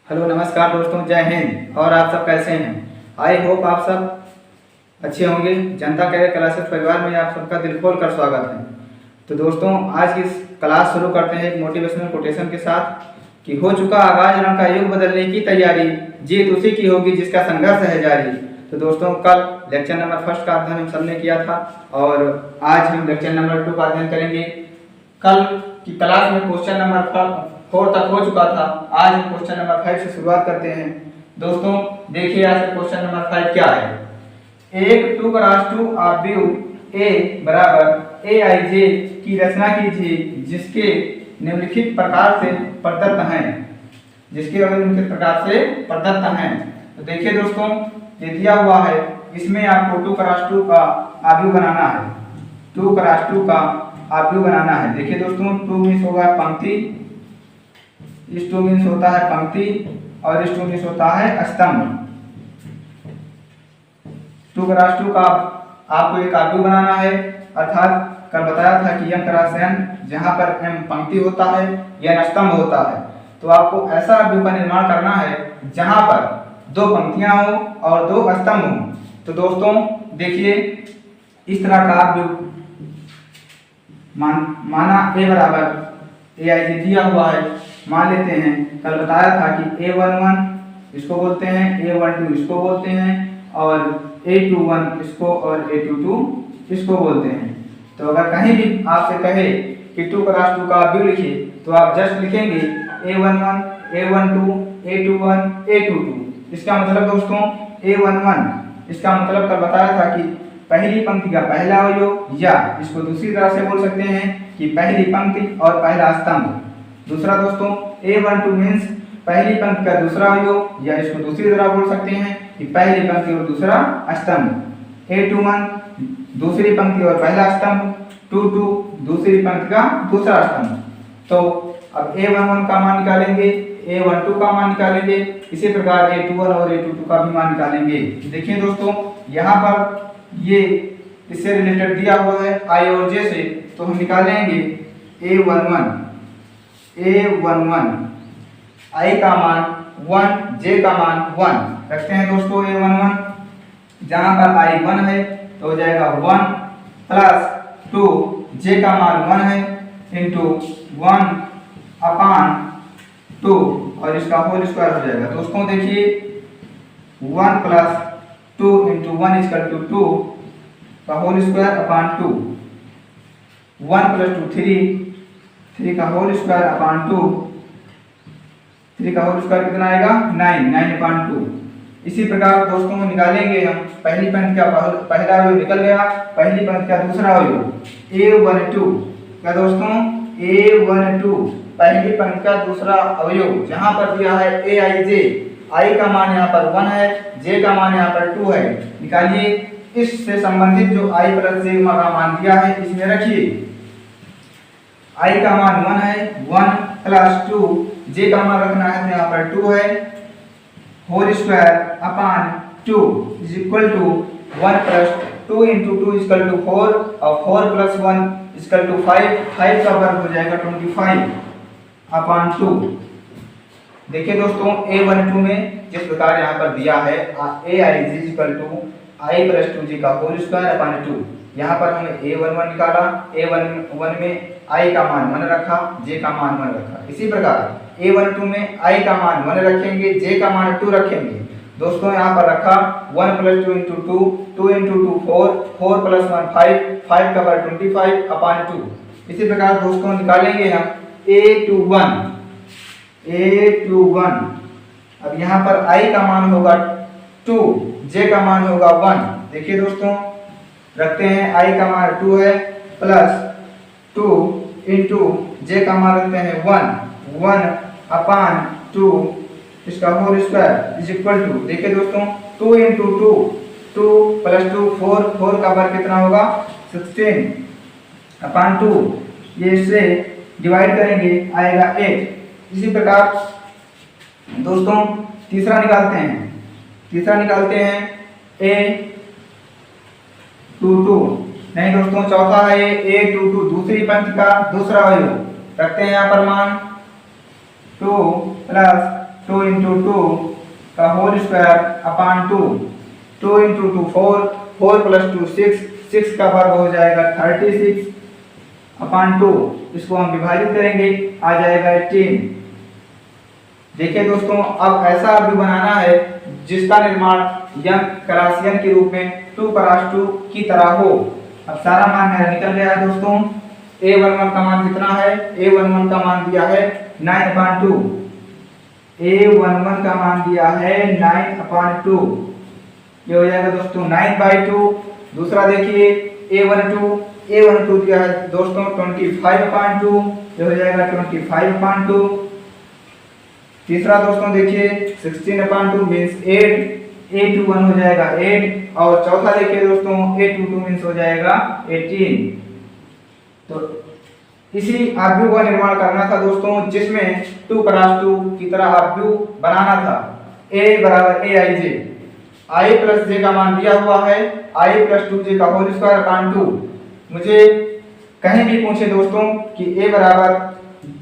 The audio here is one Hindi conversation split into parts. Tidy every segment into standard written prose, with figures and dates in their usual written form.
हेलो नमस्कार दोस्तों, जय हिंद। और आप सब कैसे हैं? आई होप आप सब अच्छे होंगे। जनता कैरियर क्लासेस परिवार में आप सबका दिल खोल कर स्वागत है। तो दोस्तों, आज की क्लास शुरू करते हैं एक मोटिवेशनल कोटेशन के साथ कि हो चुका आगाज रंग का युग बदलने की तैयारी, जीत उसी की होगी जिसका संघर्ष है जारी। तो दोस्तों, कल लेक्चर नंबर 1 का अध्ययन हम सबने किया था और आज हम लेक्चर नंबर 2 का अध्ययन करेंगे। कल की क्लास में क्वेश्चन नंबर 4 तक हो चुका था। आज हम क्वेश्चन नंबर 5 से शुरुआत करते हैं। दोस्तों देखिए, आज का क्वेश्चन नंबर 5 क्या है। एक 2x2 ऑब्जेक्ट A बराबर AIJ की रचना कीजिए जिसके निम्नलिखित प्रकार से प्रदत्त हैं। तो देखिए दोस्तों, ये दिया हुआ है, इसमें आपको 2x2 का ऑब्जेक्ट बनाना है। 2x2 का ऑब्जेक्ट बनाना है। देखिए दोस्तों, 2 मीन्स होगा पंक्ति, इस 2 मीन्स होता है पंक्ति और इस 2 मीन्स होता है स्तंभ। 2x2 का आपको एक ऑब्जेक्ट बनाना है, अर्थात कल बताया था कि m क्रॉस n, जहां पर m पंक्ति होता है, n स्तंभ होता है। तो आपको ऐसा ऑब्जेक्ट का निर्माण करना है जहां पर 2 पंक्तियां हो और 2 स्तंभ हो। तो दोस्तों देखिए, इस तरह का ऑब्जेक्ट माना A बराबर AIJ दिया हुआ है, मान लेते हैं। कल बताया था कि A11 इसको बोलते हैं, A12 इसको बोलते हैं और A21 इसको और A22 इसको बोलते हैं। तो अगर कहीं भी आपसे कहे कि 2x2 का ऑब्जेक्ट लिखिए, तो आप जस्ट लिखेंगे A11, A12, A21, A22। इसका मतलब दोस्तों A11, इसका मतलब कल बताया था कि पहली पंक्ति का पहला अवयव, या इसको दूसरी तरह से बोल सकते हैं कि पहली पंक्ति और पहला स्तंभ। दूसरा दोस्तों A12 मीन्स पहली पंक्ति का दूसरा अवयव, या इसको दूसरी तरह बोल सकते हैं कि पहली पंक्ति और दूसरा स्तंभ। A21 दूसरी पंक्ति और पहला स्तंभ, 22 दूसरी पंक्ति का दूसरा स्तंभ। तो अब A11 का मान निकालेंगे, A12 का मान निकालेंगे, इसी प्रकार A21 और A22 का भी मान निकालेंगे। देखिए दोस्तों, यहाँ पर ये इससे रिलेटेड दिया हुआ है I और J से, तो हम निकालेंगे A11 I का मान 1, J का मान 1 रखते हैं दोस्तों। A11 जहाँ पर I 1 है तो हो जाएगा 1 प्लस 2, J का मान 1 है, इंटू 1 अपान 2 और इसका होल स्क्वायर हो जाएगा। दोस्तों देखिए, 1 प्लस 2 इंटू 1 इक्वल टू 2 का होल स्क्वायर अपान 2, 1 प्लस 2 3 का होल स्क्वायर अपान 2, 3 का होल स्क्वायर कितना आएगा 9 अपान 2। इसी प्रकार दोस्तों निकालेंगे हम पहली पंक्ति का पहला अवयव निकल गया, पहली पंक्ति का दूसरा अवयव A12 क्या दोस्तों, A12 पहली पंक्ति का दूसरा अवयव, जहां पर दिया है AIJ, I का मान यहाँ पर 1 है, J का मान यहाँ पर 2 है। निकालिए, इससे संबंधित जो I प्लस J का मान दिया है इसमें रखिए। I का मान 1 है, 1 प्लस 2, J का मान रखना है तो यहाँ पर 2 है, whole square upon 2 is equal to 1 plus 2 into 2 equal to 4 और 4 प्लस 1 इक्वल टू 5 का वर्ग हो जाएगा 25 अपान 2। देखिए दोस्तों, A12 में जिस प्रकार यहाँ पर दिया है AIJ equal to I plus 2J का होल स्क्वायर अपान 2, यहाँ पर हमने A11 निकाला, A11 में I का मान 1 रखा, J का मान 1 रखा। इसी प्रकार A12 में I का मान 1 रखेंगे, J का मान 2 रखेंगे। दोस्तों यहाँ पर रखा 1 प्लस 2 इंटू 2, 2 इंटू 2 4, 4 प्लस 1 5 का वर्ग 25 अपान 2। इसी प्रकार दोस्तों निकालेंगे हम A21। अब यहाँ पर I का मान होगा 2, J का मान होगा 1। देखिए दोस्तों, रखते हैं I का मान 2 है, प्लस 2 इंटू J का मान रखते हैं 1 अपान 2 इसका whole square is equal to, देखिए दोस्तों 2 इंटू 2 प्लस 2 4 का वर्ग कितना होगा 16 अपान 2, ये इससे डिवाइड करेंगे आएगा 8। इसी प्रकार दोस्तों तीसरा निकालते हैं A22, नहीं दोस्तों चौथा है A22 दूसरी पंक्ति का दूसरा अवयव, रखते हैं यहाँ पर मान 2 प्लस 2 इंटू 2 का whole square upon 2, 2 into 2 4, 4 plus 2 6, 6 का वर्ग हो जाएगा 36 अपान 2, इसको हम विभाजित करेंगे, आ जाएगा 18। देखिए दोस्तों, अब ऐसा अवयव बनाना है जिसका निर्माण यंग क्रॉस यंग के रूप में 2 क्रॉस 2 की तरह हो। अब सारा मान मेरा निकल गया है दोस्तों। a11 का मान कितना है? a11 का मान दिया है 9/2, a11 का मान दिया है 9/2, ये हो जाएगा दोस्तों 9/2। दूसरा देखिए a12 दिया है दोस्तों 25/2, ये हो जाएगा 25/2। तीसरा दोस्तों देखिए 16/2 मीन्स 8, a21 हो जाएगा 8, और चौथा देखिए दोस्तों a22 मीन्स हो जाएगा 18। तो इसी अवयव का निर्माण करना था दोस्तों, जिसमें 2 क्रॉस 2 की तरह अवयव बनाना था। a बराबर aij, i प्लस j का मान दिया हुआ है, i प्लस 2j का होल स्क्वायर अपान 2। मुझे कहीं भी पूछे दोस्तों कि a बराबर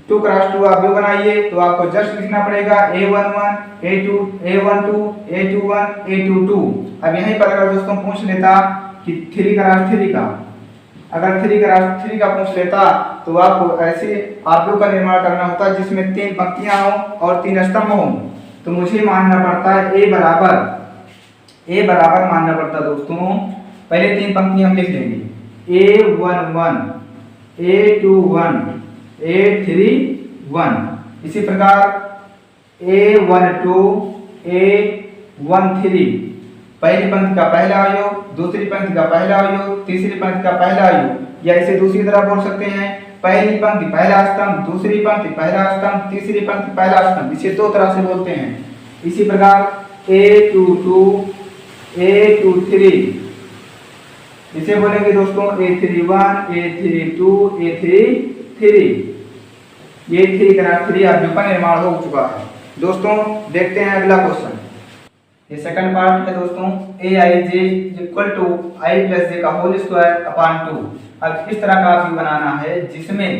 2 क्रॉस 2 अवयव बनाइए, तो आपको जस्ट लिखना पड़ेगा a11 a12 a21 a22। अब यहीं पर अगर दोस्तों पूछ लेता कि 3 क्रॉस 3 का, अगर 3 क्रॉस 3 का पूछ लेता तो आपको ऐसे अवयव का निर्माण करना होता जिसमें 3 पंक्तियां हो और 3 स्तंभ हो। तो मुझे मानना पड़ता है a बराबर मानना पड़ता दोस्तों। पहले 3 पंक्तियां हम लिख लेंगे, a11 a21 a31। इसी प्रकार a12 a13, पहली पंक्ति का पहला अवयव, दूसरी पंक्ति का पहला अवयव, तीसरी पंक्ति का पहला अवयव, या इसे दूसरी तरह बोल सकते हैं, पहली पंक्ति पहला स्तंभ, दूसरी पंक्ति पहला स्तंभ, तीसरी पंक्ति पहला स्तंभ, इसे 2 तरह से बोलते हैं। इसी प्रकार a22 a23, इसे बोलेंगे दोस्तों a31 a32 a33। ये 3 क्रॉस 3 अवयव का निर्माण हो चुका है दोस्तों। देखते हैं अगला क्वेश्चन। ये सेकंड पार्ट है दोस्तों, aij equal to i plus j का होल स्क्वायर अपान 2। अब इस तरह का अवयव बनाना है जिसमें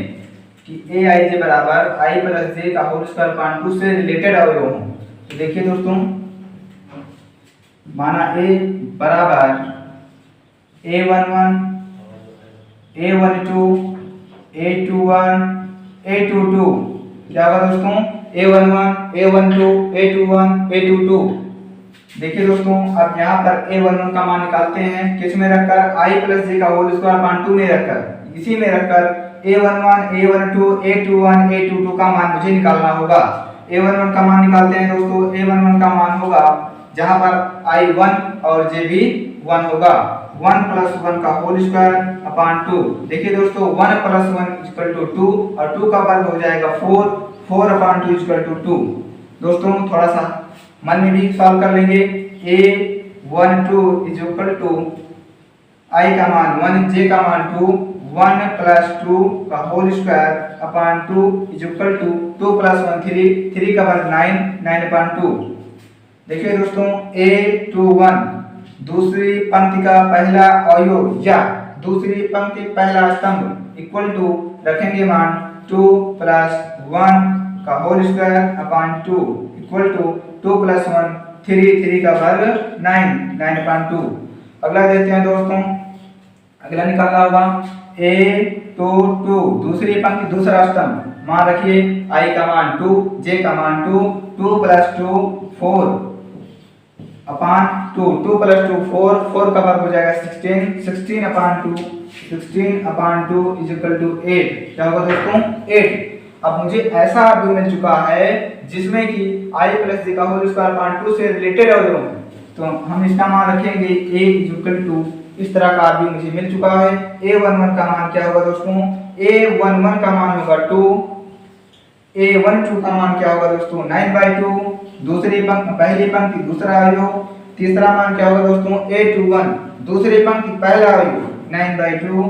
कि aij बराबर i प्लस j का होल स्क्वायर अपान 2 से रिलेटेड अवयव हो। तो देखिए दोस्तों, माना a बराबर a11 a12 a21 a22, क्या होगा दोस्तों a11 a12 a21 a22। देखिए दोस्तों, अब यहाँ पर a11 का मान निकालते हैं, किस में रखकर? i प्लस j का होल स्क्वायर अपान 2 में रखकर। इसी में रखकर a11 a12 a21 a22 का मान मुझे निकालना होगा। a11 का मान निकालते हैं दोस्तों। a11 का मान होगा जहाँ पर i 1 और j भी 1 होगा, 1 प्लस 1 का होल स्क्वायर अपान 2। देखिए दोस्तों, 1 प्लस 1 इक्वल टू 2, और 2 का वर्ग हो जाएगा 4, 4 अपान 2 इक्वल टू 2। दोस्तों थोड़ा सा मन में भी सॉल्व कर लेंगे। a12 is equal to i का मान 1 j का मान 2, 1 प्लस 2 का whole square upon 2 is equal to 2 plus 1 3, 3 का वर्ग 9, 9 अपान 2। देखिए दोस्तों, a21 दूसरी पंक्ति का पहला अवयव या दूसरी पंक्ति पहला स्तंभ इक्वल टू रखेंगे मान 2 प्लस 1 का whole square upon 2 equal to 2 plus 1 3, 3 का वर्ग 9, 9 अपान 2। अगला देखते हैं दोस्तों, अगला निकालना होगा a22 दूसरी पंक्ति दूसरा स्तंभ, मान रखिए i का मान 2 j का मान 2, 2 प्लस 2 4 अपान 2, 2 प्लस 2 4, 4 का वर्ग हो जाएगा 16, 16 अपान 2, 16 अपान 2 इज इक्वल टू 8। क्या होगा दोस्तों? 8। अब मुझे ऐसा अवयव मिल चुका है जिसमें कि i प्लस j का होल स्क्वायर अपान 2 से रिलेटेड अवयव है, तो हम इसका मान रखेंगे a इज इक्वल टू, इस तरह का अवयव मुझे मिल चुका है। a11 का मान क्या होगा दोस्तों? a11 का मान होगा 2, a12 का मान क्या होगा दोस्तों? 9/2, दूसरी पंक्ति पहली पंक्ति दूसरा अवयव, तीसरा मान क्या होगा दोस्तों? a21 दूसरी पंक्ति पहला अवयव 9/2,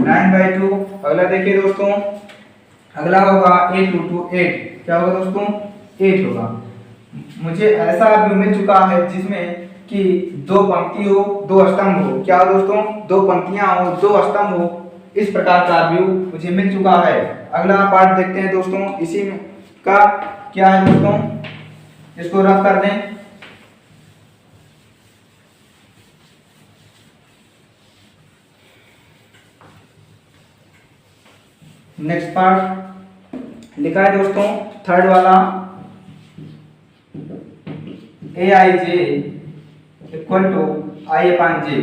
9/2। अगला देखिए दोस्तों, अगला होगा a22 8, क्या होगा दोस्तों? 8 होगा। मुझे ऐसा अवयव मिल चुका है जिसमें कि 2 पंक्ति हो 2 स्तंभ हो। क्या दोस्तों? 2 पंक्तियां हो 2 स्तंभ हो, इस प्रकार का व्यू मुझे मिल चुका है। अगला पार्ट देखते हैं दोस्तों, इसी में का क्या है दोस्तों, इसको रफ कर दें। नेक्स्ट पार्ट लिखा है दोस्तों, थर्ड वाला, ए आई जे इक्वल टू आई अपान जे।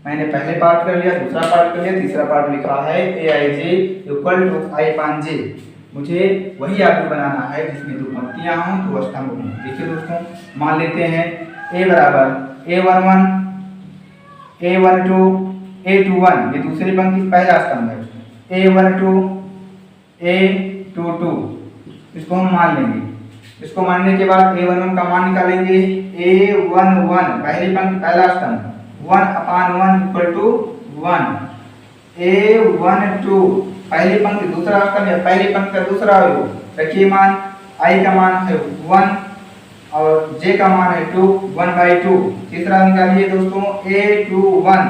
मैंने पहले पार्ट कर लिया, दूसरा पार्ट कर लिया, तीसरा पार्ट लिखा है ए आई जे इक्वल टू आई अपान जे। मुझे वही आकृति बनाना है जिसमें दो पंक्तियां हों, दो स्तंभ हों। देखिए दोस्तों, मान लेते हैं ए बराबर A11 A12 A21, ये दूसरी पंक्ति पहला स्तंभ है, A12 A22, इसको हम मान लेंगे। इसको मानने के बाद A11 का मान निकालेंगे, A11 पहली पंक्ति पहला स्तंभ 1/1 इक्वल टू 1, A12 पहली पंक्ति दूसरा स्तंभ है, पहली पंक्ति का दूसरा अवयव। रखिए मान, I का मान है 1 और J का मान है 2, 1/2। तीसरा निकालिए दोस्तों, A21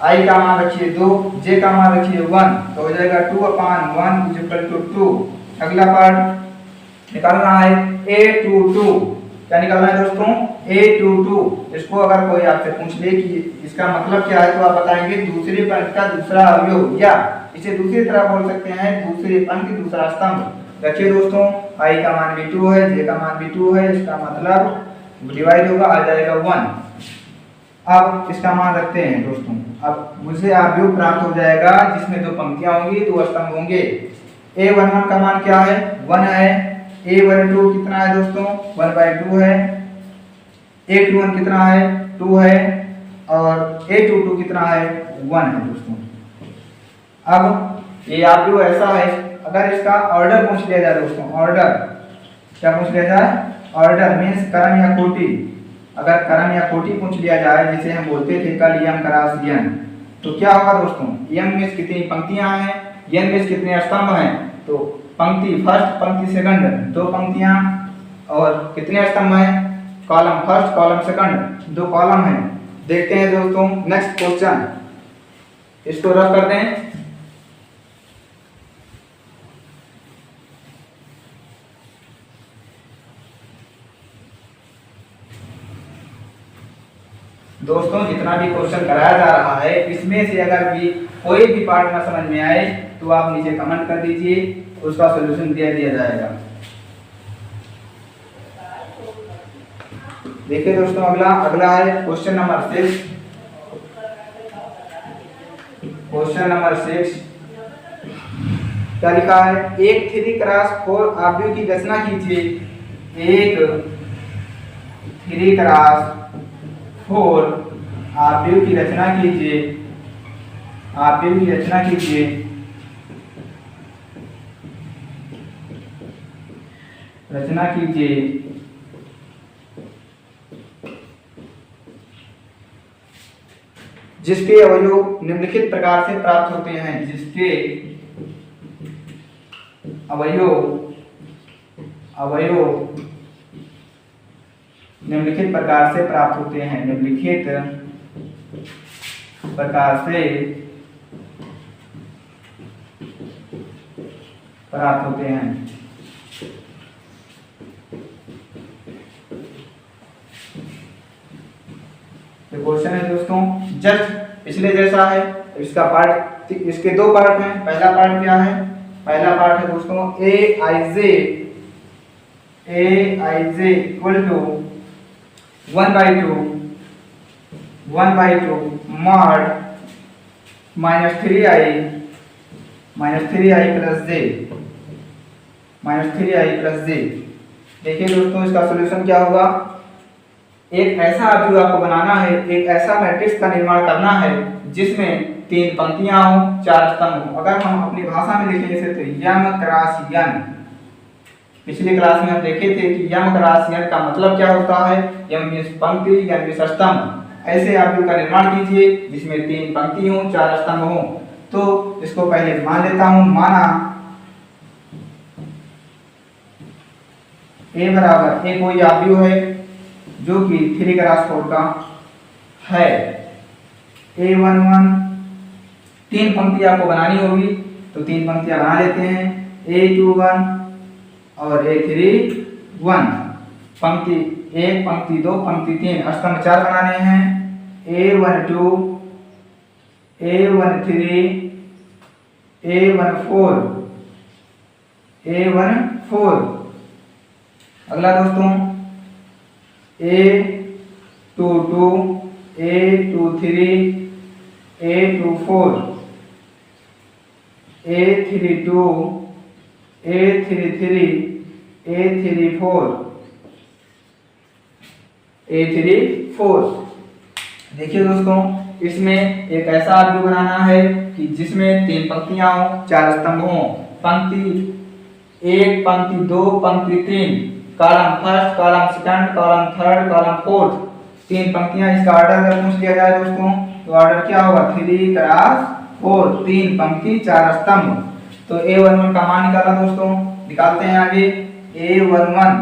I का मान रखिए 2, J का मान रखिए 1, तो हो जाएगा 2/1 इक्वल टू 2। अगला पार्ट निकालना है A22, क्या निकालना है दोस्तों, A22। इसको अगर कोई आपसे पूछ ले कि इसका मतलब क्या है, तो आप बताएंगे दूसरी पंक्ति का दूसरा अवयव, या इसे दूसरी तरह बोल सकते हैं दूसरी पंक्ति दूसरा स्तंभ। रखिए दोस्तों, I का मान भी 2 है, J का मान भी 2 है, इसका मतलब डिवाइड होगा, आ जाएगा 1। अब इसका मान रखते हैं दोस्तों, अब मुझे अवयव प्राप्त हो जाएगा जिसमें दो पंक्तियां होंगी, दो स्तंभ होंगे। A11 का मान क्या है, 1 है। A12 कितना है दोस्तों, 1/2 है। A21 कितना है, 2 है। और A22 कितना है, 1 है दोस्तों। अब ये अवयव ऐसा है, अगर इसका ऑर्डर पूछ लिया जाए दोस्तों, ऑर्डर क्या पूछ लिया जाए, ऑर्डर मीन्स क्रम या कोटि। अगर क्रम या कोटि पूछ लिया जाए, जिसे हम बोलते थे कल यम क्रॉस यन, तो क्या होगा दोस्तों, यम में कितनी पंक्तियां हैं, यन में कितने स्तंभ हैं। तो पंक्ति फर्स्ट, पंक्ति सेकंड, दो पंक्तियां, और कितने स्तंभ हैं, कॉलम फर्स्ट, कॉलम सेकंड, दो कॉलम हैं। देखते हैं दोस्तों नेक्स्ट क्वेश्चन, इसको रफ कर दें। दोस्तों जितना भी क्वेश्चन कराया जा रहा है, इसमें से अगर भी कोई भी पार्ट ना समझ में आए तो आप नीचे कमेंट कर दीजिए, उसका सॉल्यूशन दिया जाएगा। देखिए दोस्तों, अगला है क्वेश्चन नंबर 6। क्वेश्चन नंबर 6 क्या लिखा है, एक 3x4 अवयव की रचना कीजिए। एक 3x4 अवयव की रचना कीजिए, अवयव की रचना कीजिए। रचना कीजिए जिसके अवयव निम्नलिखित प्रकार से प्राप्त होते हैं, जिसके अवयव निम्नलिखित प्रकार से प्राप्त होते हैं, निम्नलिखित प्रकार से प्राप्त होते हैं। क्वेश्चन है दोस्तों जस्ट पिछले जैसा है। इसका पार्ट, इसके दो पार्ट हैं। पहला पार्ट क्या है, पहला पार्ट है दोस्तों Aij equal to 1/2 mod -3i plus j। देखिए दोस्तों, इसका सॉल्यूशन क्या होगा, एक ऐसा अवयव आपको बनाना है, एक ऐसा मैट्रिक्स का निर्माण करना है जिसमें 3 पंक्तियां हो, 4 स्तंभ हो। अगर हम अपनी भाषा में लिखें जैसे, तो यम क्रॉस यन। पिछली क्लास में हम देखे थे कि यम क्रॉस यन का मतलब क्या होता है, यम मीन्स पंक्ति, यन मीन्स स्तंभ। ऐसे अवयव का निर्माण कीजिए जिसमें 3 पंक्ति हो, 4 स्तंभ हो। तो इसको पहले मान लेता हूं, माना A बराबर, A कोई अवयव है जो कि 3x4 का है। A11 तीन पंक्ति आपको बनानी होगी, तो तीन पंक्तियां बना लेते हैं। A2 1 और A3 1, पंक्ति 1, पंक्ति 2, पंक्ति 3, स्तंभ 4 बनाने हैं। A1 2, A1 3, A1 4, A1 4। अगला दोस्तों A2 2, A2 3, A2 4, A3 2, A3 3, A3 4, A3 4। देखिए दोस्तों, इसमें एक ऐसा आर्ट बनाना है कि जिसमें तीन पंक्तियां हो, चार स्तंभ हो। पंक्ति 1, पंक्ति 2, पंक्ति 3, column first, column second, column third, column fourth, तीन पंक्तियां। इसका ऑर्डर अगर पूछ लिया जाए दोस्तों, तो ऑर्डर क्या होगा? 3 क्रॉस 4, तीन पंक्ति चार स्तंभ। तो A11 का मान निकाला दोस्तों, निकालते हैं आगे। A11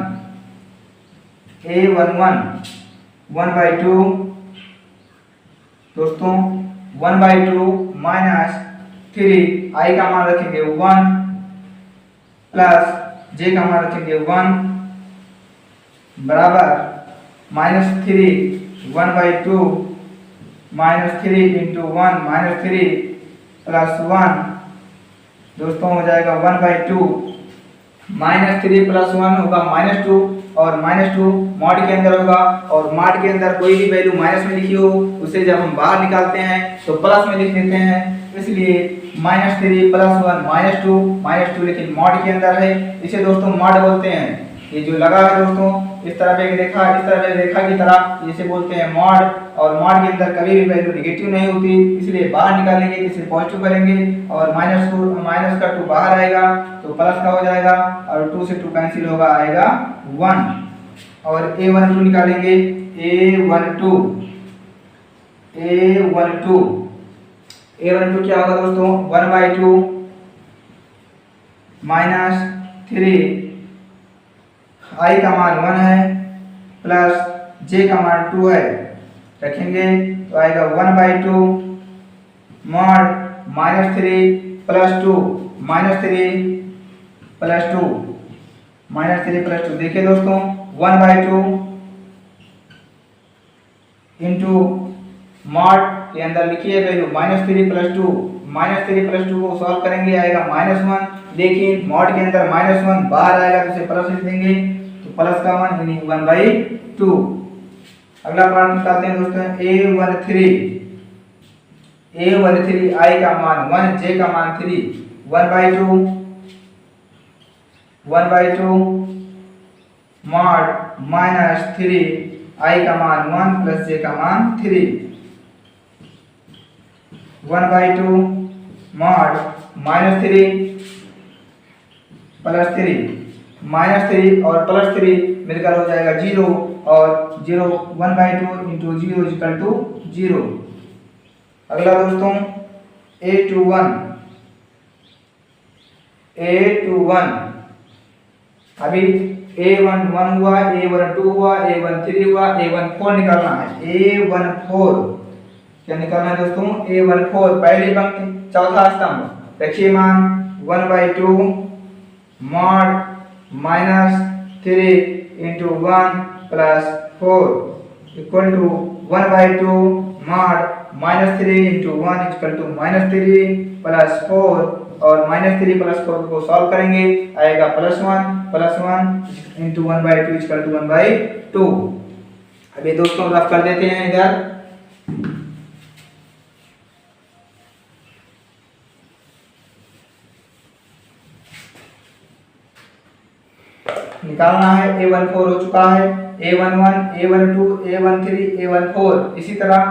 1/2 दोस्तों, 1/2 माइनस 3, आई का मान रखेंगे 1 प्लस जे का मान रखेंगे 1 बराबर -3 1/2 -3 इंटू 1 -3 प्लस 1 दोस्तों हो जाएगा 1/2। -3 प्लस 1 होगा -2, और -2 मॉड के अंदर होगा, और मॉड के अंदर कोई भी वैल्यू माइनस में लिखी हो उसे जब हम बाहर निकालते हैं तो प्लस में लिख देते हैं। इसलिए -3 प्लस 1 -2 लेकिन मॉड के अंदर है, इसे दोस्तों मॉड बोलते हैं। ये जो लगा है दोस्तों, इस तरफ एक रेखा, इस तरफ एक रेखा की तरह, इसे बोलते हैं मॉड। और मॉड के अंदर कभी भी वैल्यू नेगेटिव नहीं होती, इसलिए बाहर निकालेंगे तो इसे पॉजिटिव करेंगे, और माइनस का 2 बाहर आएगा तो प्लस का हो जाएगा, और 2 से 2 कैंसिल होगा, आएगा 1। और A12 निकालेंगे। A12 क्या होगा दोस्तों? 1/2 -3, आई का मान 1 है प्लस जे का मान 2 है, रखेंगे तो आएगा 1/2 मॉड -3 प्लस 2 -3 प्लस 2 -3 प्लस 2। देखिए दोस्तों, 1/2 इंटू मॉड के अंदर लिखिए वैल्यू -3 प्लस 2, -3 प्लस 2 को सॉल्व करेंगे आएगा -1, लेकिन मॉड के अंदर -1 बाहर आएगा तो इसे प्लस लिख देंगे, तो प्लस का मान यानी 1/2। अगला पार्ट निकालते हैं दोस्तों। A13 आई का मान 1, जे का मान 3, 1/2 मॉड -3, आई का मान 1 प्लस जे का मान 3, 1/2 मॉड -3 प्लस 3, -3 और प्लस 3 मिलकर हो जाएगा 0, और 0 1/2 इंटू 0 इक्वल टू 0। अगला दोस्तों A21 अभी A11 हुआ, A12 हुआ, A13 हुआ, A14 निकालना है। A14 क्या निकालना है दोस्तों? A14 पहली पंक्ति चौथा स्तंभ, रखिए मान 1/2 mod -3 into 1 plus 4 equal to 1/2 mod -3 into 1 equal to -3 plus 4, और -3 प्लस 4 को सॉल्व करेंगे आएगा +1 इंटू 1/2 इक्वल टू 1/2। अभी दोस्तों रफ कर देते हैं इधर। निकालना है। A14 हो चुका है, A11 A12 A13 A14। इसी तरह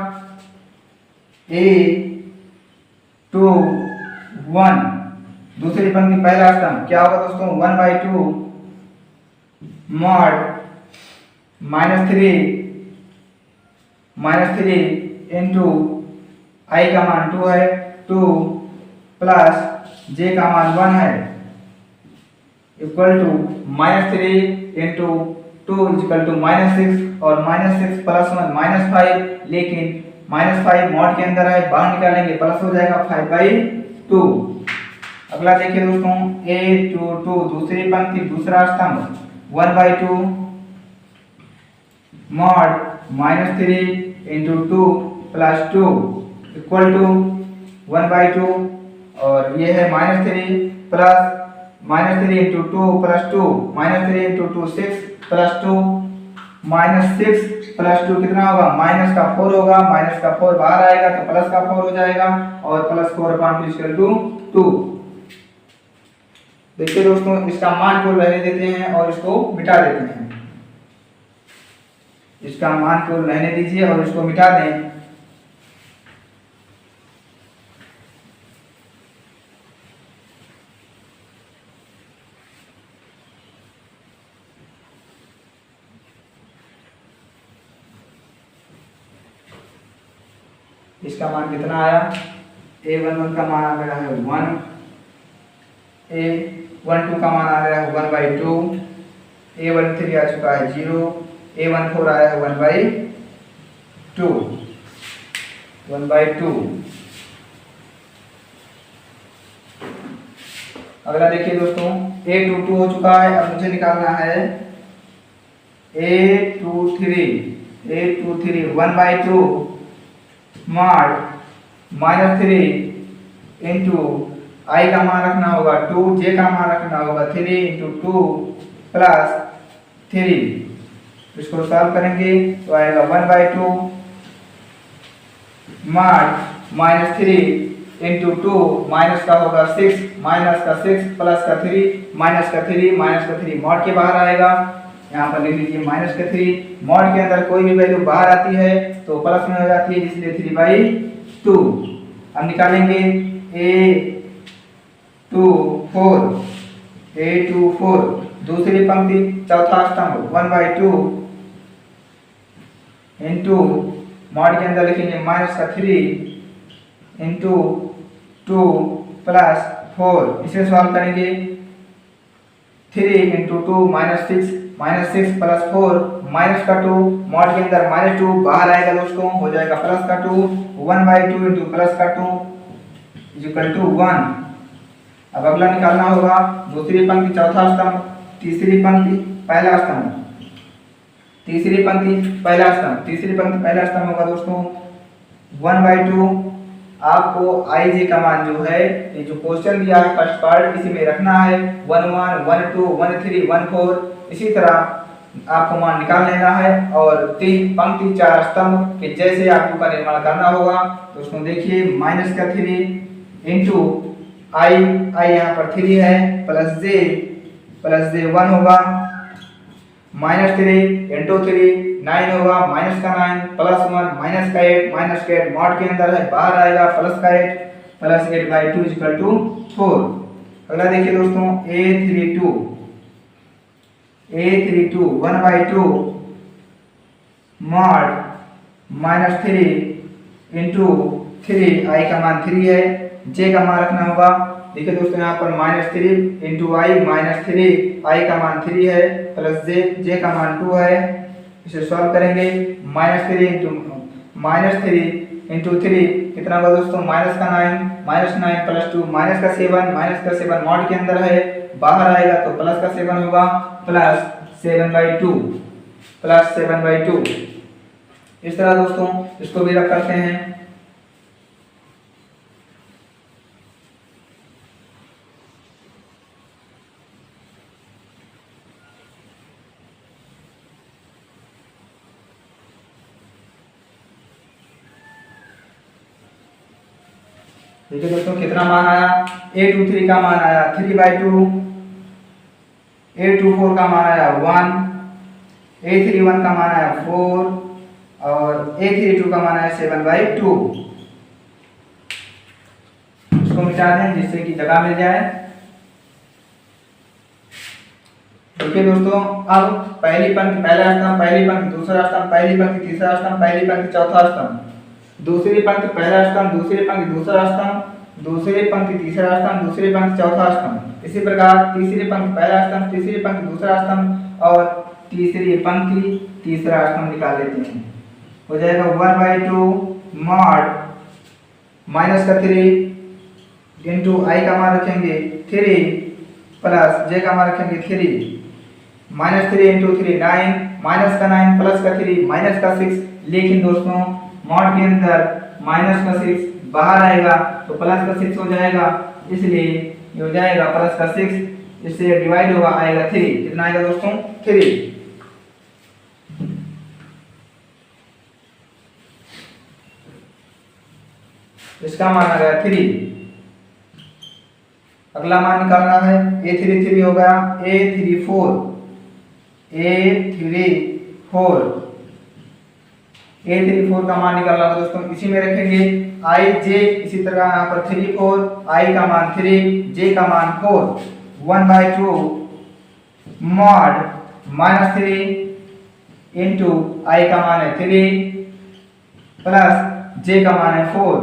A21 दूसरी पंक्ति पहला स्तंभ क्या होगा दोस्तों? 1/2 मॉड -3 इंटू आई का मान 2 है, 2 प्लस जे का मान 1 है, equal to -3 into 2 equal to -6, और -6 प्लस 1 -5, लेकिन -5 मॉड के अंदर है, बाहर निकालेंगे प्लस हो जाएगा 5/2। अगला देखिए दोस्तों A22 दूसरी पंक्ति दूसरा स्तंभ 1/2 mod -3 into 2 plus 2 equal to 1/2 और ये है -3 plus -3 into 2 plus 2 -3 into 2 6 plus 2 -6 plus 2 कितना होगा माइनस का 4 होगा, माइनस का 4 बाहर आएगा तो प्लस का 4 हो जाएगा और प्लस 4/2 2। देखिए दोस्तों इसका मान को रहने देते हैं और इसको मिटा देते हैं। इसका मान को रहने दीजिए और इसको मिटा दें। इसका मान कितना आया A11 का मान आ गया है 1, A12 का मान आ गया है 1/2, A13 आ चुका है 0, A14 आया है 1/2। अगला देखिए दोस्तों A22 हो चुका है। अब मुझे निकालना है A23 1/2 मॉड -3 इंटू I का मान रखना होगा 2, J का मान रखना होगा 3 इंटू 2 प्लस 3। इसको सॉल्व करेंगे तो आएगा 1/2 मॉड -3 इंटू 2 माइनस का होगा 6 माइनस का 6 प्लस का 3 माइनस का 3 मॉड के बाहर आएगा। यहाँ पर लिख लीजिए -3 मॉड के अंदर कोई भी वैल्यू बाहर आती है तो प्लस में हो जाती है, इसलिए 3/2। अब निकालेंगे A24 दूसरी पंक्ति चौथा स्तंभ 1/2 इंटू मॉड के अंदर लिखेंगे -3 इंटू 2 प्लस 4। इसे सॉल्व करेंगे 3 इंटू 2 -6 प्लस 4 माइनस का 2 मॉड के अंदर -2 बाहर आएगा दोस्तों, हो जाएगा प्लस का 2 1/2 इंटू प्लस का 2 इक्वल टू 1। अब अगला निकालना होगा दूसरी पंक्ति चौथा स्तंभ तीसरी पंक्ति पहला स्तंभ तीसरी पंक्ति पहला स्तंभ होगा दोस्तों 1/2। आपको IJ का मान जो है ये जो क्वेश्चन दिया है फर्स्ट पार्ट इसी में रखना है 1 1 1 2 1 3 1 4। इसी तरह आपको मान निकाल लेना है और तीन पंक्ति चार स्तंभ के जैसे आपको का निर्माण करना होगा। तो उसमें देखिए -3 इंटू I यहाँ पर 3 है प्लस J 1 होगा -3 इंटू 3 9 होगा माइनस का 9 प्लस 1 माइनस का 8 मॉड के अंदर है बाहर आएगा प्लस का 8 प्लस 8/2 इक्वल टू 4। अगला देखिए दोस्तों A32 1/2 मॉड -3 इंटू 3 I का मान 3 है J का मान रखना होगा। देखिए दोस्तों यहाँ पर -3 इंटू I -3 I का मान 3 है प्लस J का मान 2 है। इसे सॉल्व करेंगे -3 इंटू 3 कितना होगा दोस्तों -9 प्लस 2 माइनस का 7 मॉड के अंदर है बाहर आएगा तो प्लस का 7 होगा प्लस 7/2 इस तरह दोस्तों इसको भी रख करते हैं। देखिए दोस्तों कितना मान आया A23 का मान आया 3/2 A24 का मान आया 1 A31 का मान आया 4 और A32 का मान आया 7/2। इसको मिटा दें जिससे कि जगह मिल जाए। देखिए दोस्तों अब पहली पंक्ति पहला स्तंभ पहली पंक्ति दूसरा स्तंभ पहली पंक्ति तीसरा स्तंभ पहली पंक्ति चौथा स्तंभ दूसरी पंक्ति पहला स्तंभ दूसरी पंक्ति दूसरा स्तंभ दूसरी पंक्ति तीसरा स्तंभ दूसरी पंक्ति चौथा स्तंभ। इसी प्रकार तीसरी पंक्ति पहला स्तंभ तीसरी पंक्ति दूसरा स्तंभ और तीसरी पंक्ति तीसरा स्तंभ निकाल लेते हैं। हो जाएगा 1/2 मॉड माइनस का 3 इंटू आई का मान रखेंगे 3 प्लस जे का मान रखेंगे 3 माइनस 3 इंटू 3 9 माइनस का 9 प्लस का 3 माइनस का 6। लेकिन दोस्तों मॉड के अंदर माइनस का 6 बाहर आएगा तो प्लस का 6 हो जाएगा, इसलिए ये हो जाएगा प्लस का 6, इससे डिवाइड होगा आएगा 3। कितना आएगा दोस्तों 3। इसका मान आ गया 3। अगला मान निकालना है A33 हो गया A34 का मान निकालना होगा दोस्तों। इसी में रखेंगे I J, इसी तरह यहाँ पर 3 4 I का मान 3 J का मान 4 1/2 मॉड -3 इंटू I का मान है 3 प्लस J का मान है 4।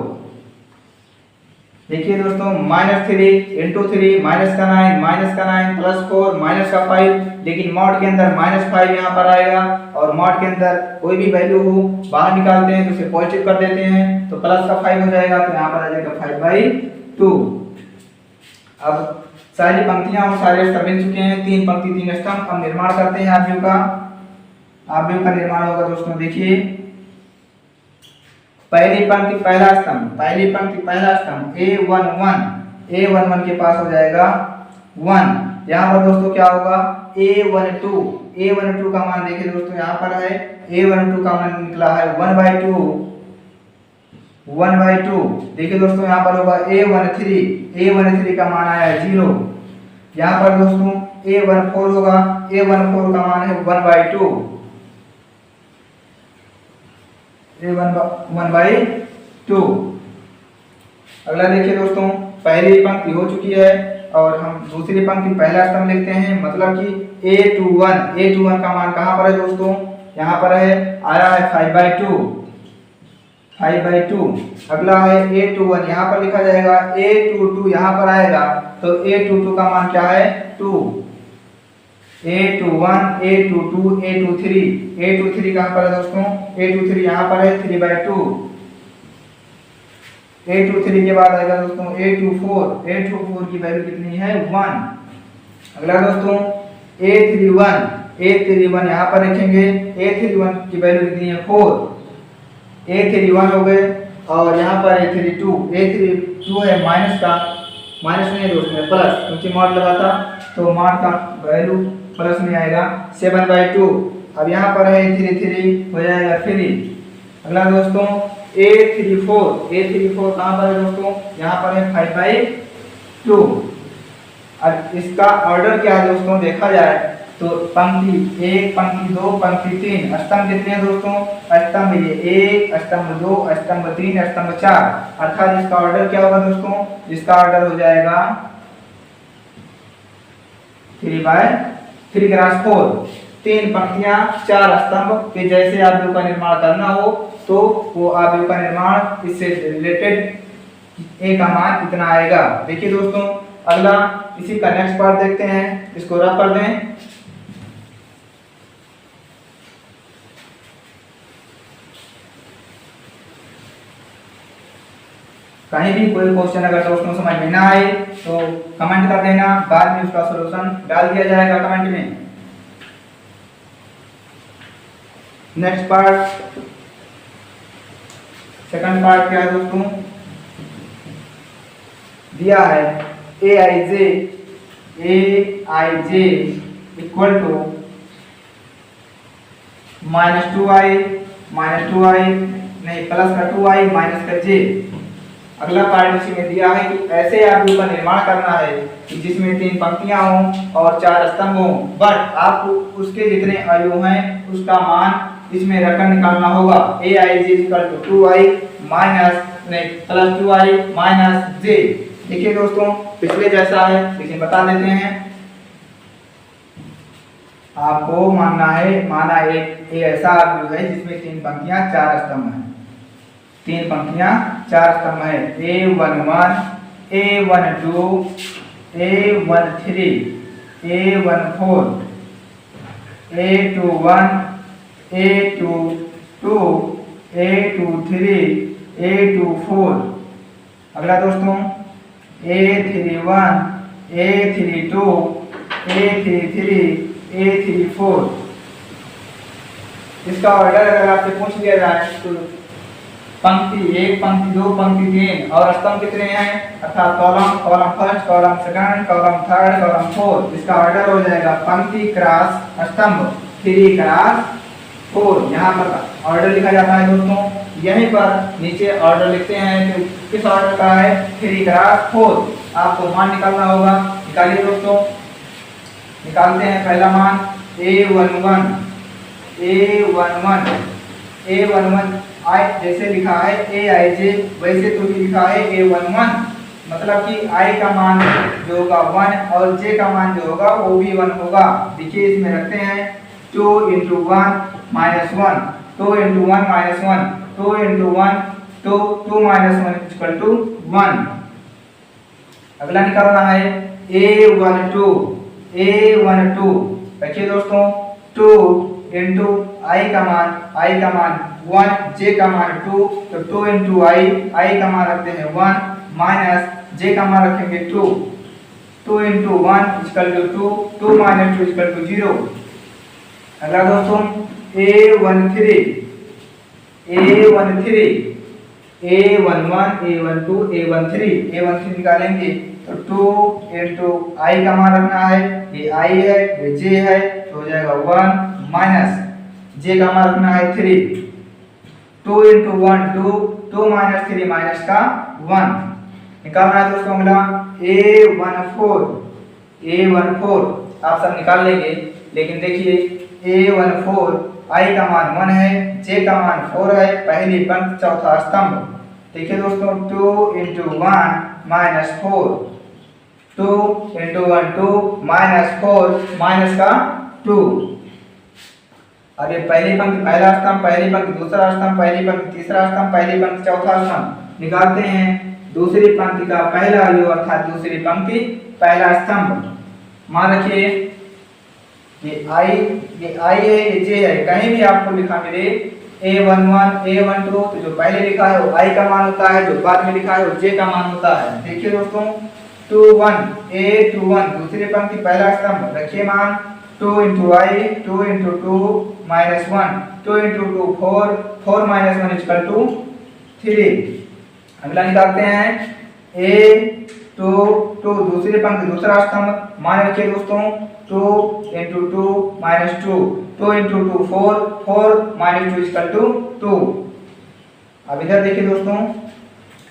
देखिए दोस्तों -3 इंटू 3 माइनस का 9 प्लस 4 माइनस का 5, लेकिन मॉड के अंदर -5 यहाँ पर आएगा और मॉड के अंदर कोई भी वैल्यू हो बाहर निकालते हैं तो उसे पॉजिटिव कर देते हैं तो प्लस का 5 हो जाएगा, तो यहाँ पर आ जाएगा 5/2। अब सारी पंक्तियां और सारे स्तंभ मिल चुके हैं, 3 पंक्ति 3 स्तंभ। अब निर्माण करते हैं आव्यूह का निर्माण होगा दोस्तों। देखिए पहली पंक्ति पहला स्तंभ A11 के पास हो जाएगा 1। यहाँ पर दोस्तों क्या होगा A12 का मान देखिए दोस्तों, यहाँ पर है A12 का मान निकला है 1/2। देखिए दोस्तों यहाँ पर होगा A13 का मान आया है 0। यहाँ पर दोस्तों A14 होगा, A14 का मान है 1/2। A1/2। अगला देखिए दोस्तों पहली पंक्ति हो चुकी है और हम दूसरी पंक्ति पहला स्तंभ लिखते हैं, मतलब कि A21 का मान कहाँ पर है दोस्तों, यहाँ पर है आ रहा है 5/2। अगला है A21, यहाँ पर लिखा जाएगा A22 यहाँ पर आएगा तो A22 का मान क्या है 2। A21 A22 A23 कहाँ पर है दोस्तों, A23 यहाँ पर है 3/2। A23 के बाद आएगा दोस्तों A24 की वैल्यू कितनी है 1। अगला दोस्तों A31 यहाँ पर रखेंगे, A31 की वैल्यू कितनी है 4। A31 हो गए और यहाँ पर A32 है माइनस नहीं है दोस्तों प्लस, क्योंकि मॉड लगा था तो मॉड का वैल्यू प्लस में आएगा 7/2। अब यहाँ पर है 33 हो जाएगा 3। अगला दोस्तों A34 कहाँ पर है दोस्तों, यहाँ पर है 5/2। अब इसका ऑर्डर क्या है दोस्तों देखा जाए तो पंक्ति 1 पंक्ति 2 पंक्ति 3 स्तंभ कितने हैं दोस्तों, स्तंभ ये 1 स्तंभ 2 स्तंभ 3 स्तंभ 4, अर्थात इसका ऑर्डर क्या होगा दोस्तों, इसका ऑर्डर हो जाएगा 3/4। 3 पंक्तियां 4 स्तंभ के जैसे आव्यूह का निर्माण करना हो तो वो आव्यूह का निर्माण इससे रिलेटेड A का मान इतना आएगा। देखिए दोस्तों अगला इसी का नेक्स्ट पार्ट देखते हैं, इसको रफ कर दें। कहीं भी कोई क्वेश्चन अगर दोस्तों समझ में ना आए तो कमेंट कर देना, बाद में उसका सॉल्यूशन डाल दिया जाएगा कमेंट में। नेक्स्ट पार्ट सेकंड पार्ट क्या है दोस्तों, दिया है aij इक्वल टू -2i नहीं प्लस का 2i माइनस का j। अगला पार्ट इसी में दिया है कि ऐसे आव्यूह का निर्माण करना है कि जिसमें 3 पंक्तियां हों और 4 स्तंभ हों, बट आपको उसके जितने आव्यूह हैं उसका मान इसमें रखकर निकालना होगा। aij 2i plus 2i minus j। देखिए दोस्तों पिछले जैसा है लेकिन बता देते हैं, आपको माना एक ऐसा आव्यूह है जिसमें 3 पंक्तियां 4 स्तंभ हैं, 3 पंक्तियां 4 स्तंभ है A11 A12 A13 A14 A21 A22 A23 A24। अगला दोस्तों A31, A32, A33, A34। इसका ऑर्डर अगर आपसे पूछ लिया जाए तो पंक्ति 1, पंक्ति 2, पंक्ति 3 और स्तंभ कितने हैं, अर्थात column, column first, column second, column third, column fourth. इसका ऑर्डर हो जाएगा पंक्ति क्रॉस स्तंभ 3 क्रॉस 4। यहाँ पर ऑर्डर लिखा जाता है दोस्तों, यहीं पर नीचे ऑर्डर लिखते हैं तो किस ऑर्डर का है, 3 क्रॉस 4। आपको मान निकालना होगा, निकालिए दोस्तों। निकालते हैं पहला मान A11, A11 आई जैसे लिखा है Aij, वैसे तो भी लिखा है A11, मतलब कि I का मान जो होगा 1 और J का मान जो होगा वो भी 1 होगा। देखिए इसमें रखते हैं 2 × 1 - 1, 2 × 1 - 1, 2 × 1 2, 2 - 1 = 1। अगला निकालना है A12, देखिए दोस्तों 2 × I का मान 1, J का मान 2, तो 2 × I का मान रखते हैं 1 माइनस J का मान रखेंगे 2, 2 × 1 = 2, 2 - 2 = 0। अगला दोस्तों A13, A11, A12, A13 निकालेंगे तो 2 × I का मान रखना है, ये I है ये J है, तो हो जाएगा 1 माइनस J का मान रखना है 3, 2 × 1 2, 2 - 3 माइनस का 1। निकालना है दोस्तों अगला A14 आप सब निकाल लेंगे, लेकिन देखिए A14 I का मान 1 है, J का मान 4 है, पहली पंक्ति चौथा स्तंभ। देखिए दोस्तों 2 × 1 - 4, 2 × 1 2 - 4 माइनस का 2। अब ये पहली पंक्ति पहला स्तंभ, पहली पंक्ति दूसरा स्तंभ, पहली पंक्ति तीसरा स्तंभ, पहली पंक्ति चौथा स्तंभ। निकालते हैं दूसरी पंक्ति का पहला योग अर्थात दूसरी पंक्ति पहला स्तंभ। मान रखिए ये I है, ये J है, कहीं भी आपको लिखा मिले A11, A12 तो जो पहले लिखा है वो I का मान होता है, जो बाद में लिखा है वो J का मान होता है। देखिए दोस्तों 21, A21 दूसरी पंक्ति पहला स्तंभ, रखिए मान 2 × I, 2 × 2 - 1, 2 × 2 4, 4 - 1 = 3। अगला निकालते हैं A22 दूसरी पंक्ति दूसरा स्तंभ, मान रखिए दोस्तों 2 × 2 - 2, 2 × 2 4, 4 - 2 = 2। अब इधर देखिए दोस्तों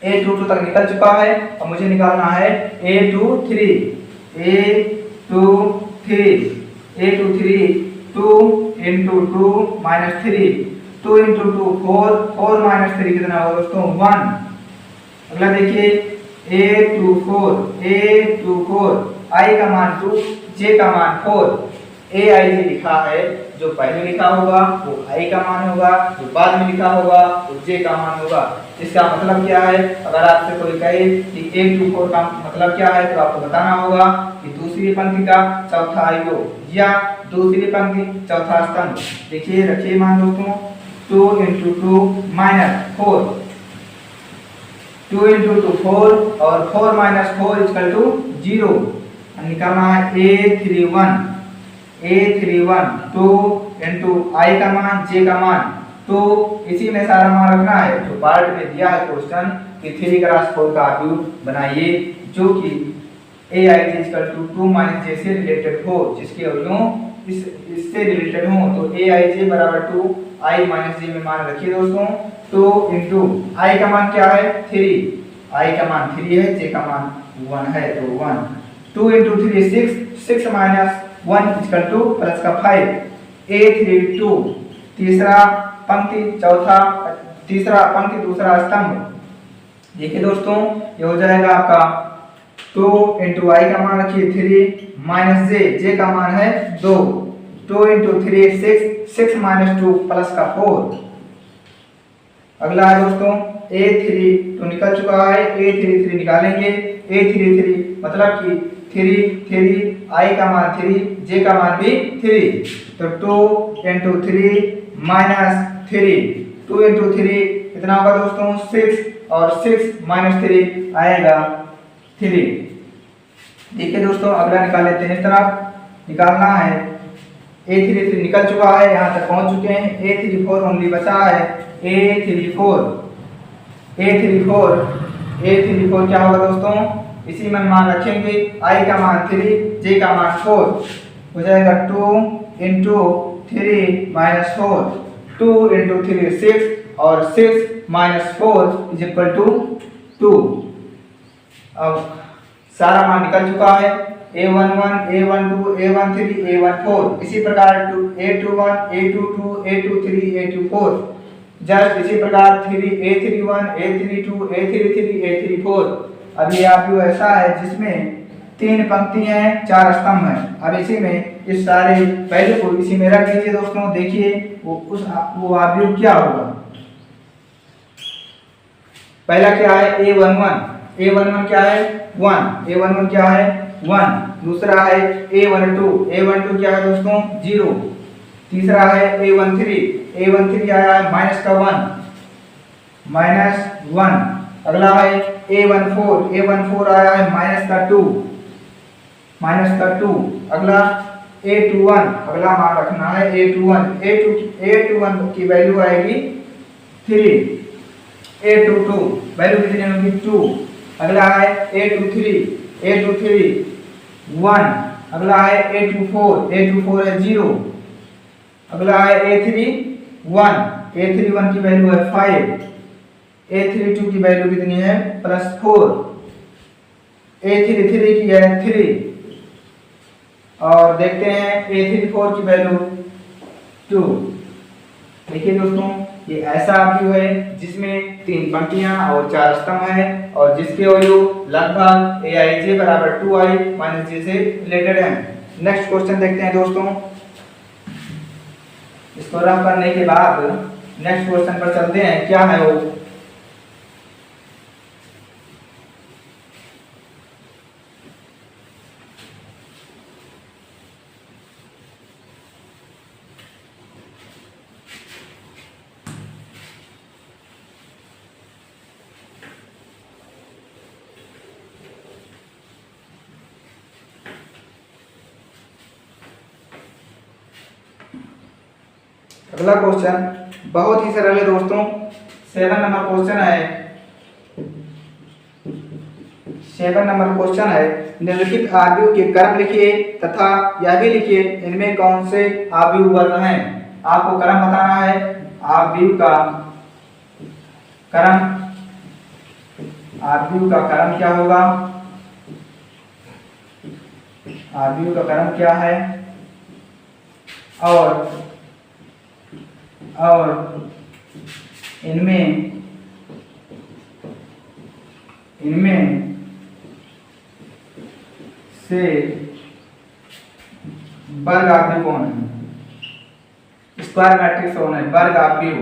A22 तक निकल चुका है, अब मुझे निकालना है A23, 2 × 2 × 2 - 3, 2 × 2 4, 4 - 3 कितना होगा दोस्तों 1। अगला देखिए A24 I का मान 2, J का मान 4, Aij लिखा है, जो पहले लिखा होगा वो I का मान होगा, जो बाद में लिखा होगा वो J का मान होगा। इसका मतलब क्या है, अगर आपसे कोई कहे कि A24 का मतलब क्या है तो आपको बताना होगा कि दूसरी पंक्ति का चौथा योग या दूसरी पंक्ति चौथा स्तंभ। देखिए रखिए मान दोस्तों 2 × 2 - 4, 2 × 2 4 और 4 - 4 = 0। निकालना है A31, 2 × I का मान, J का मान, तो इसी में सारा मान रखना है। जो पार्ट में दिया है क्वेश्चन कि 3 × 4 का अवयव बनाइए जो कि Aij = 2 - J से रिलेटेड हो, जिसके अवयव इससे रिलेटेड हो। तो Aij = 2, I - J में मान रखिए दोस्तों 2 × I का मान क्या है 3, I का मान 3 है, J का मान 1 है, तो 1, 2 × 3 6, 6 - 1 = +5। A32 तीसरा पंक्ति दूसरा स्तंभ। देखिए दोस्तों ये हो जाएगा आपका 2 × I का मान रखिए 3 माइनस J का मान है 2, 2 × 3 6, 6 - 2 +4। अगला है दोस्तों A32 निकल चुका है, A33 निकालेंगे। A33 मतलब कि 3 I का मान 3, J का मान भी 3, तो 2 × 3 - 3, 2 × 3 कितना होगा दोस्तों 6 और 6 माइनस 3 आएगा 3। ठीक है दोस्तों, अगला निकाल लेते हैं। इस तरफ निकालना है A33 निकल चुका है, यहाँ तक पहुंच चुके हैं। A34 ओनली बचा है। A34 क्या होगा दोस्तों, इसी में मान रखेंगे। I का मान 3, J का मान 4 हो जाएगा 2 इंटू 3 माइनस 4, 2 इंटू 3 6 और 6 माइनस 4 इज इक्वल टू 2। अब सारा मान निकल चुका है। A11, A12, A13, A14, इसी प्रकार A21, A22, A23, A24, just इसी प्रकार A31, A32, A33, A34। अब ये आपको ऐसा है जिसमें 3 पंक्ति हैं, 4 स्तंभ हैं। अब इसी में इस सारे पहले को इसी में रख दीजिए दोस्तों। देखिए वो आव्यूह क्या होगा। पहला क्या है A11 क्या है 1, A11 क्या है 1। दूसरा है A12 क्या है दोस्तों 0। तीसरा है A13 आया है माइनस का 1। अगला है A14 आया है माइनस का 2। अगला A21, अगला मान रखना है A21 की वैल्यू आएगी 3। A22 वैल्यू कितनी होगी 2। अगला है A23 1। अगला है A24 है 0। अगला है A31 की वैल्यू है 5। A32 की वैल्यू कितनी है +4। A33 की है 3 और देखते हैं A34 की वैल्यू 2। देखिए दोस्तों, ये ऐसा आव्यूह है जिसमें 3 पंक्तियां और 4 स्तंभ है और जिसके वैल्यू लगभग aij बराबर 2i - j से रिलेटेड है। नेक्स्ट क्वेश्चन देखते हैं दोस्तों। इसको रफ करने के बाद नेक्स्ट क्वेश्चन पर चलते हैं। क्या है वो, अगला क्वेश्चन बहुत ही सरल है दोस्तों। 7 नंबर क्वेश्चन है। निम्नलिखित आव्यूह के क्रम लिखिए तथा यह भी लिखिए इनमें कौन से आव्यूह वर्ण हैं। आपको क्रम बताना है। आव्यूह का क्रम क्या होगा, आव्यूह का क्रम क्या है और इनमें से वर्ग आव्यूह कौन है। स्क्वायर मैट्रिक्स कौन है, वर्ग आव्यूह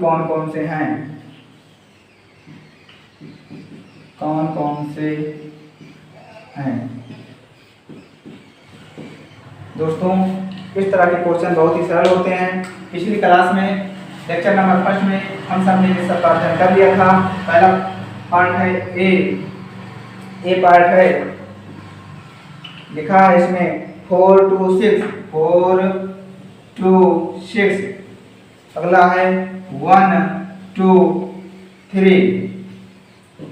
कौन कौन से हैं, दोस्तों। इस तरह के क्वेश्चन बहुत ही सरल होते हैं। पिछली क्लास में लेक्चर नंबर 1 में हम सब ने ये सब अध्ययन कर लिया था। पहला पार्ट है ए पार्ट है, लिखा है इसमें 4 to 6। अगला है 1 to 3।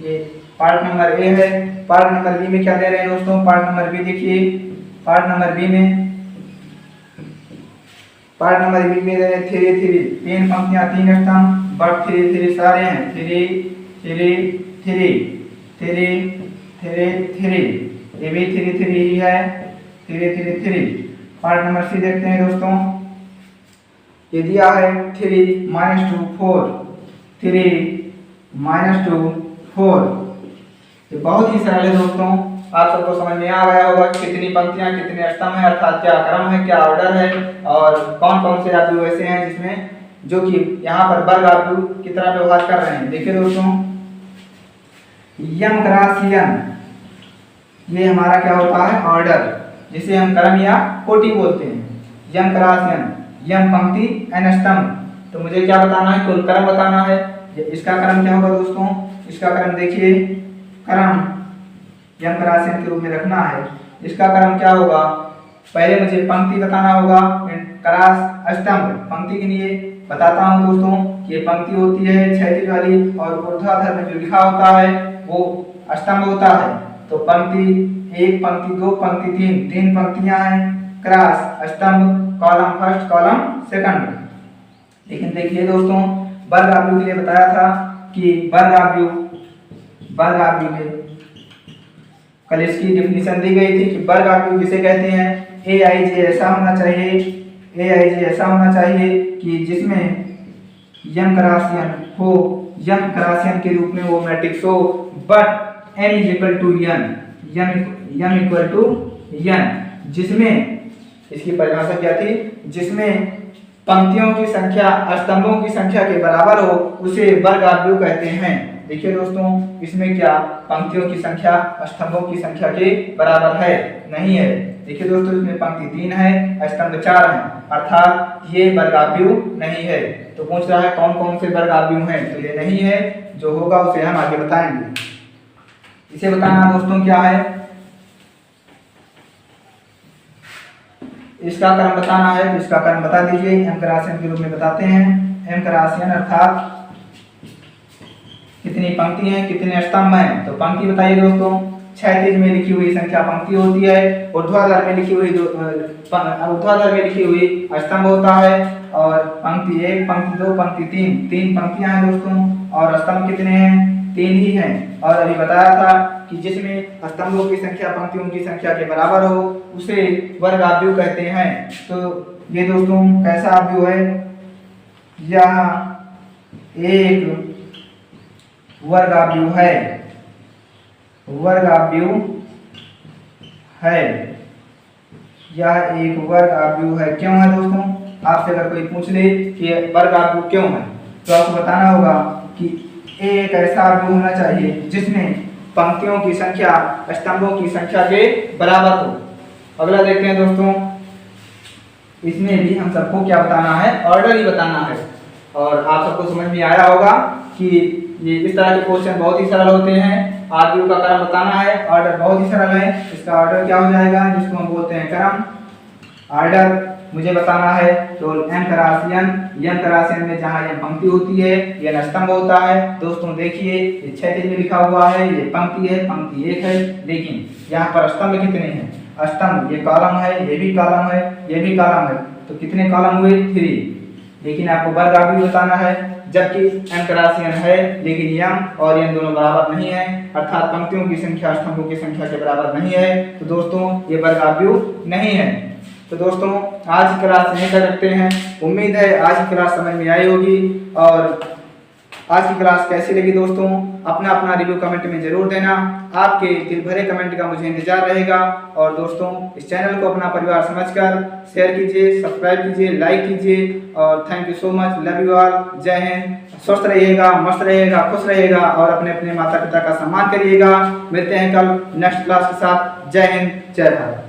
ये पार्ट नंबर ए है। पार्ट नंबर बी में क्या दे रहे हैं दोस्तों, पार्ट नंबर बी देखिए। पार्ट नंबर बी में दे रहे हैं 3 पंक्तियां 3 स्तंभ, बट 3 सारे हैं 3 ये भी 3 ही है 3। पार्ट नंबर सी देखते हैं दोस्तों। ये दिया है 3 - 2 4 ये बहुत ही सरल है दोस्तों। आप सबको समझ में आ गया होगा कितनी पंक्तियां कितने स्तंभ हैं, अर्थात क्या क्रम है, क्या ऑर्डर है और कौन कौन से आव्यूह ऐसे हैं जिसमें जो कि यहाँ पर वर्ग आव्यूह की तरह व्यवहार कर रहे हैं। देखिए दोस्तों, यम क्रॉस यन ये हमारा क्या होता है ऑर्डर, जिसे हम क्रम या कोटि बोलते हैं। यम क्रॉस यन यम पंक्ति एन स्तंभ। तो मुझे क्या बताना है, कुल क्रम बताना है। इसका क्रम क्या होगा दोस्तों, इसका क्रम देखिए, क्रम यम क्रास के रूप में रखना है। इसका क्रम क्या होगा, पहले मुझे पंक्ति बताना होगा, क्रॉस स्तंभ। पंक्ति के लिए बताता हूं दोस्तों, ये पंक्ति होती है क्षैतिज वाली और ऊर्ध्वाधर में जो लिखा होता है वो स्तंभ होता है। तो पंक्ति 1, पंक्ति 2, पंक्ति 3, 3 पंक्तियां हैं, क्रॉस स्तंभ, कॉलम फर्स्ट, कॉलम सेकंड। लेकिन देखिए दोस्तों, वर्ग आव्यूह के लिए बताया था कि वर्ग आव्यूह में कल इसकी डेफिनेशन दी गई थी कि वर्ग आव्यूह किसे कहते हैं, AIJ ऐसा होना चाहिए, AIJ ऐसा होना चाहिए कि जिसमें यम क्रासियन हो, यम क्रासियन के रूप में वो मैट्रिक्स हो, but m is equal to n, m equal to n, जिसमें इसकी परिभाषा क्या थी, जिसमें पंक्तियों की संख्या स्तंभों की संख्या के बराबर हो उसे वर्ग आव्यूह कहते हैं। देखिए दोस्तों, इसमें क्या पंक्तियों की संख्या स्तंभों की संख्या के बराबर है, नहीं है। देखिए दोस्तों, इसमें पंक्ति 3 है, स्तंभ 4 है, अर्थात ये वर्ग आव्यूह नहीं है। तो पूछ रहा है कौन कौन से वर्ग आव्यूह हैं, तो ये नहीं है, जो होगा उसे हम आगे बताएंगे। इसे बताना दोस्तों क्या है, इसका क्रम बताना है। तो इसका क्रम बता दीजिए, एम क्रासियन के रूप में बताते हैं। एम क्रासियन अर्थात कितनी पंक्ति हैं, कितने स्तंभ हैं। तो पंक्ति बताइए दोस्तों, क्षैतिज में लिखी हुई संख्या पंक्ति होती है, ऊर्ध्वाधर में लिखी हुई स्तंभ होता है, और पंक्ति 1, पंक्ति 2, पंक्ति 3, 3 पंक्तियां हैं दोस्तों, और स्तंभ कितने हैं, 3 ही हैं। और अभी बताया था कि जिसमें स्तंभों की संख्या पंक्तियों की संख्या के बराबर हो उसे वर्ग आव्यूह कहते हैं। तो ये दोस्तों कैसा आव्यूह है, यह एक वर्ग आव्यूह है, वर्ग आव्यूह है, यह एक वर्ग आव्यूह है। क्यों है दोस्तों, आपसे अगर कोई पूछ ले कि वर्ग आव्यूह क्यों है, तो आपको बताना होगा कि एक ऐसा आव्यूह होना चाहिए जिसमें पंक्तियों की संख्या स्तंभों की संख्या के बराबर हो। अगला देखते हैं दोस्तों, इसमें भी हम सबको क्या बताना है, ऑर्डर ही बताना है। और आप सबको समझ में आया होगा कि ये इस तरह के क्वेश्चन बहुत ही सरल होते हैं। आव्यूह का क्रम बताना है, ऑर्डर बहुत ही सरल है। इसका ऑर्डर क्या हो जाएगा, जिसको हम बोलते हैं क्रम। ऑर्डर मुझे बताना है, तो एम क्रासियन में जहाँ यह पंक्ति होती है, यह स्तंभ होता है। दोस्तों देखिए, ये क्षैतिज में लिखा हुआ है, ये पंक्ति है, पंक्ति 1 है, लेकिन यहाँ पर स्तंभ कितने हैं, स्तंभ ये कॉलम है, ये भी कॉलम है, ये भी कॉलम है, तो कितने कॉलम हुए, 3। लेकिन आपको वर्ग आव्यूह बताना है, जबकि एम क्रासियन है लेकिन यम और यन दोनों बराबर नहीं है, अर्थात पंक्तियों की संख्या स्तंभों की संख्या के बराबर नहीं है। तो दोस्तों ये वर्ग आव्यूह नहीं है। तो दोस्तों आज की क्लास यहीं तक रखते हैं। उम्मीद है आज की क्लास समझ में आई होगी। और आज की क्लास कैसी लगी दोस्तों, अपना अपना रिव्यू कमेंट में जरूर देना। आपके दिल भरे कमेंट का मुझे इंतजार रहेगा। और दोस्तों इस चैनल को अपना परिवार समझकर शेयर कीजिए, सब्सक्राइब कीजिए, लाइक कीजिए। और thank you so much, love you all, जय हिंद। स्वस्थ रहिएगा, मस्त रहिएगा, खुश रहिएगा और अपने अपने माता पिता का सम्मान करिएगा। मिलते हैं कल नेक्स्ट क्लास के साथ। जय हिंद, जय भारत।